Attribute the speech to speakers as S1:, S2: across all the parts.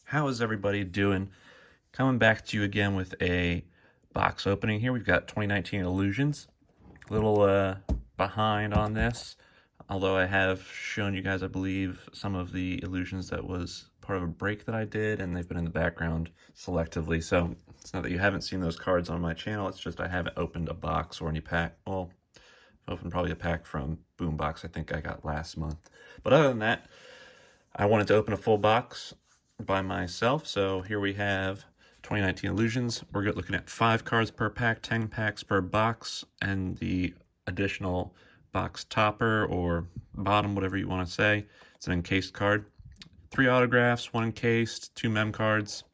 S1: How is everybody doing? Coming back to you again with a box opening here. We've got 2019 Illusions. A little behind on this, although I have shown you guys, I believe, some of the Illusions that was part of a break that I did, and they've been in the background selectively. So it's not that you haven't seen those cards on my channel, it's just I haven't opened a box or any pack. Well, I've opened probably a pack from Boombox I think I got last month. But other than that, I wanted to open a full box by myself, so here we have 2019 Illusions. We're looking at 5 cards per pack, 10 packs per box, and the additional box topper or bottom, whatever you want to say. It's an encased card. 3 autographs, 1 encased, 2 mem cards.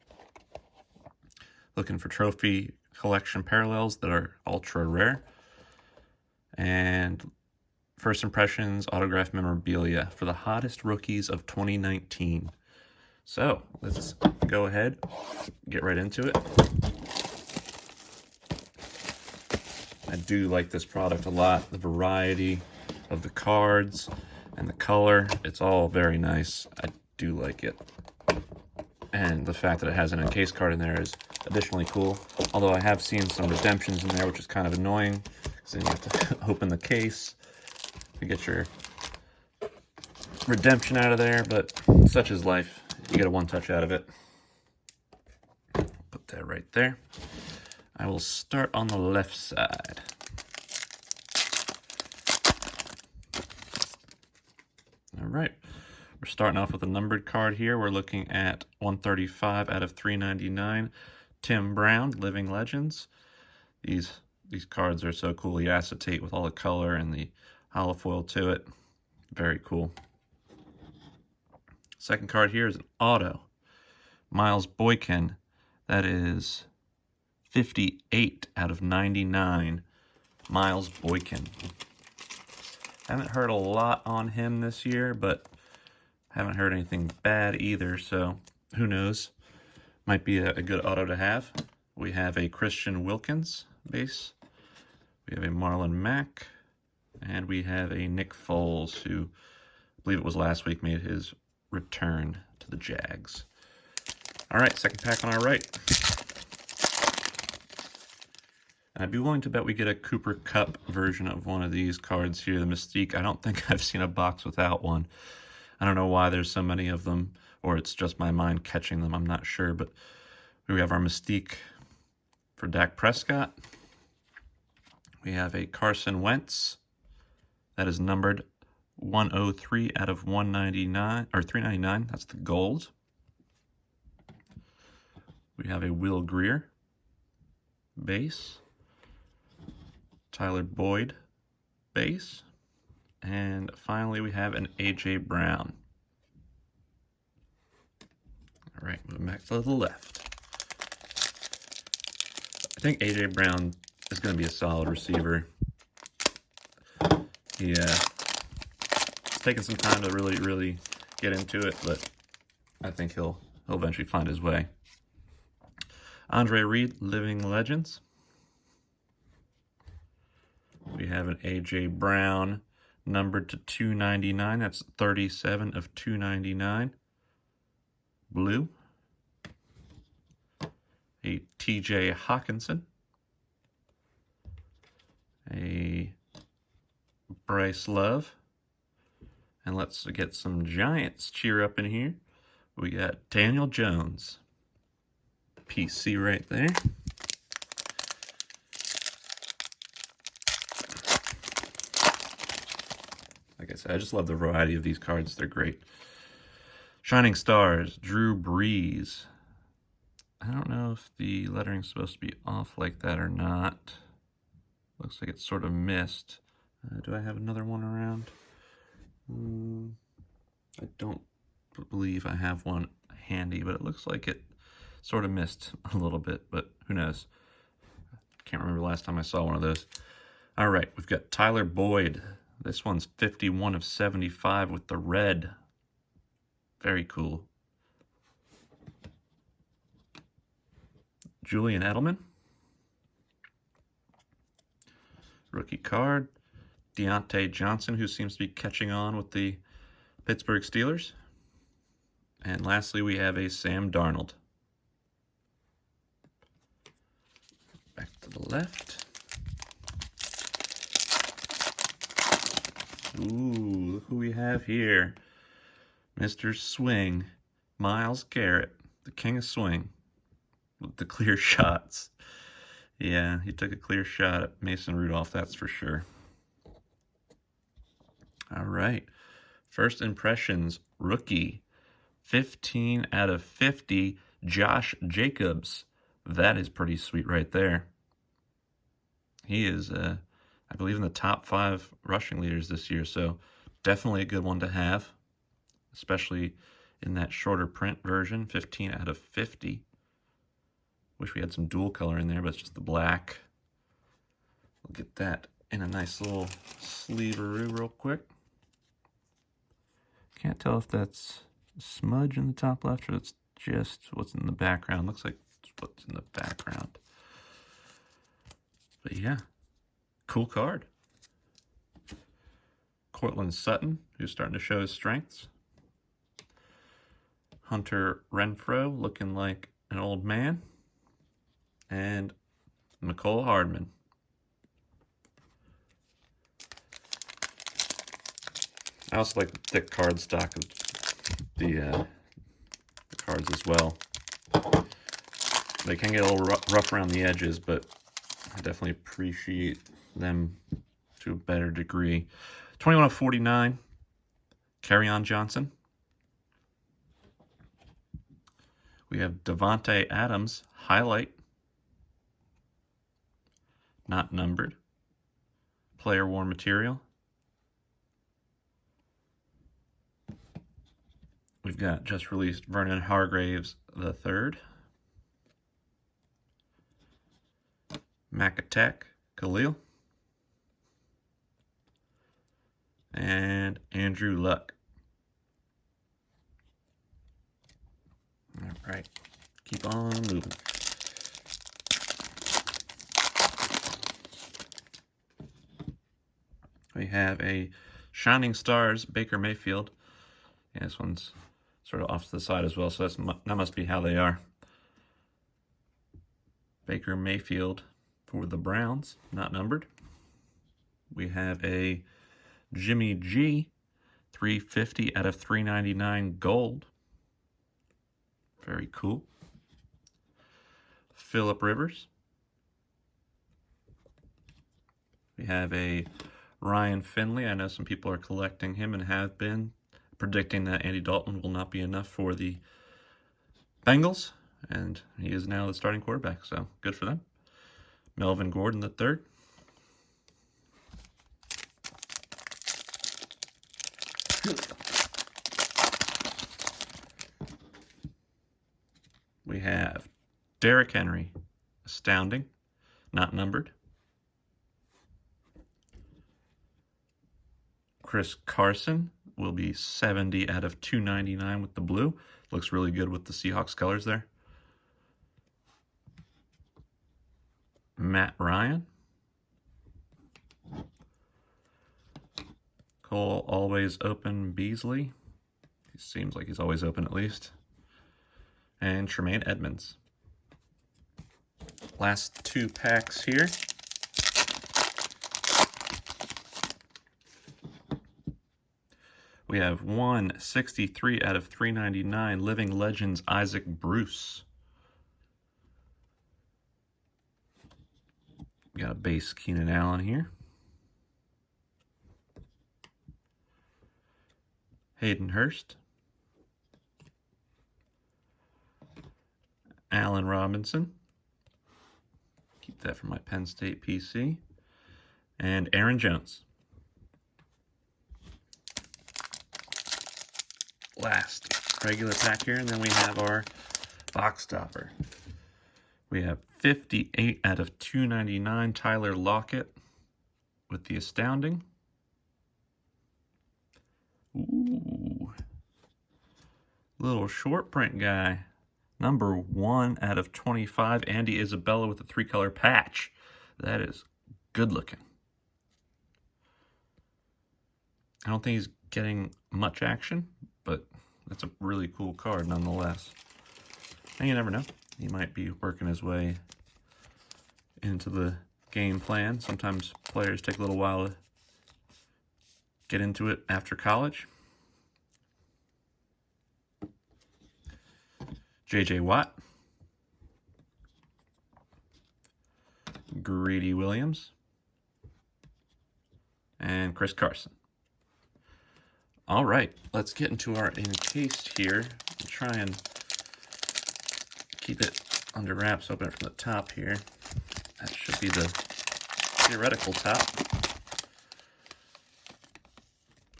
S1: Looking for trophy collection parallels that are ultra rare. And first impressions, autograph memorabilia for the hottest rookies of 2019. So let's go ahead, get right into it. I do like this product a lot. The variety of the cards and the color, it's all very nice. I do like it. And the fact that it has an encased card in there is additionally cool. Although I have seen some redemptions in there, which is kind of annoying, because then you have to open the case to get your redemption out of there, but such is life. You get a one touch out of it. Put that right there. I will start on the left side. All right, we're starting off with a numbered card here. We're looking at 135 out of 399. Tim Brown, Living Legends. These cards are so cool. The acetate with all the color and the holofoil to it. Very cool. Second card here is an auto. Miles Boykin. That is 58 out of 99. Miles Boykin. Haven't heard a lot on him this year, but haven't heard anything bad either, so who knows? Might be a good auto to have. We have a Christian Wilkins base. We have a Marlon Mack. And we have a Nick Foles, who I believe it was last week made his return to the Jags. All right, second pack on our right. I'd be willing to bet we get a Cooper Kupp version of one of these cards here, the Mystique. I don't think I've seen a box without one. I don't know why there's so many of them, or it's just my mind catching them, I'm not sure. But we have our Mystique for Dak Prescott. We have a Carson Wentz. That is numbered 103 out of 199, or 399. That's the gold. We have a Will Grier base. Tyler Boyd base. And finally, we have an A.J. Brown. All right, moving back to the left. I think A.J. Brown is going to be a solid receiver. Yeah, it's taken some time to really get into it, but I think he'll eventually find his way. Andre Reed, Living Legends. We have an A.J. Brown numbered to 299. That's 37 of 299. Blue. A T.J. Hawkinson. A Bryce Love. And let's get some Giants cheer up in here. We got Daniel Jones. PC right there. Like I said, I just love the variety of these cards. They're great. Shining Stars, Drew Brees. I don't know if the lettering's supposed to be off like that or not. Looks like it's sort of missed. Do I have another one around? I don't believe I have one handy, but it looks like it sort of missed a little bit, but who knows? Can't remember the last time I saw one of those. All right, we've got Tyler Boyd. This one's 51 of 75 with the red. Very cool. Julian Edelman. Rookie card. Deontay Johnson, who seems to be catching on with the Pittsburgh Steelers. And lastly, we have a Sam Darnold. Back to the left. Ooh, look who we have here. Mr. Swing, Myles Garrett, the king of swing, with the clear shots. Yeah, he took a clear shot at Mason Rudolph, that's for sure. All right, first impressions, rookie, 15 out of 50, Josh Jacobs. That is pretty sweet right there. He is, I believe, in the top 5 rushing leaders this year, so definitely a good one to have, especially in that shorter print version, 15 out of 50. Wish we had some dual color in there, but it's just the black. We'll get that in a nice little sleeveroo real quick. Can't tell if that's a smudge in the top left or it's just what's in the background. Looks like it's what's in the background. But yeah, cool card. Cortland Sutton, who's starting to show his strengths. Hunter Renfrow, looking like an old man. And Mecole Hardman. I also like the thick card stock of the cards as well. They can get a little rough around the edges, but I definitely appreciate them to a better degree. 21 of 49, Kerryon Johnson. We have Devontae Adams, highlight. Not numbered. Player worn material. We've got just released Vernon Hargraves III. Makatek Khalil. And Andrew Luck. All right, keep on moving. We have a Shining Stars Baker Mayfield. Yeah, this one's sort of off to the side as well, so that must be how they are. Baker Mayfield for the Browns, not numbered. We have a Jimmy G, 350 out of 399 gold. Very cool. Phillip Rivers. We have a Ryan Finley. I know some people are collecting him and have been, predicting that Andy Dalton will not be enough for the Bengals, and he is now the starting quarterback, so good for them. Melvin Gordon III. We have Derrick Henry, astounding, not numbered. Chris Carson will be 70 out of 299 with the blue. Looks really good with the Seahawks colors there. Matt Ryan. Cole Always Open Beasley. He seems like he's always open at least. And Tremaine Edmonds. Last 2 packs here. We have 163 out of 399 Living Legends Isaac Bruce. We got a base Keenan Allen here. Hayden Hurst. Allen Robinson. Keep that for my Penn State PC. And Aaron Jones. Last regular pack here, and then we have our box topper. We have 58 out of 299 Tyler Lockett with the astounding. Ooh. Little short print guy. Number 1 out of 25, Andy Isabella with a 3-color patch. That is good looking. I don't think he's getting much action, but that's a really cool card nonetheless. And you never know, he might be working his way into the game plan. Sometimes players take a little while to get into it after college. J.J. Watt, Greedy Williams, and Chris Carson. All right, let's get into our encased here. I'll try and keep it under wraps, open it from the top here. That should be the theoretical top.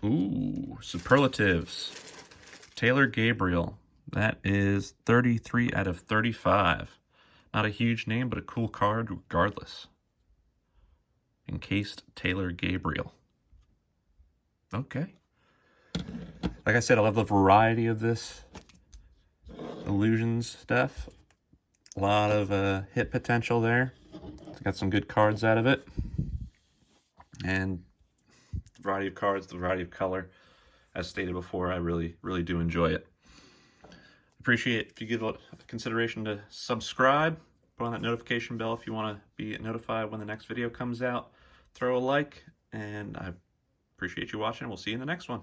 S1: Ooh, superlatives. Taylor Gabriel. That is 33 out of 35. Not a huge name, but a cool card regardless. Encased Taylor Gabriel. Okay. Like I said, I love the variety of this Illusions stuff. A lot of hit potential there. It's got some good cards out of it. And the variety of cards, the variety of color. As stated before, I really, really do enjoy it. Appreciate if you give a consideration to subscribe. Put on that notification bell if you want to be notified when the next video comes out. Throw a like, and I appreciate you watching. We'll see you in the next one.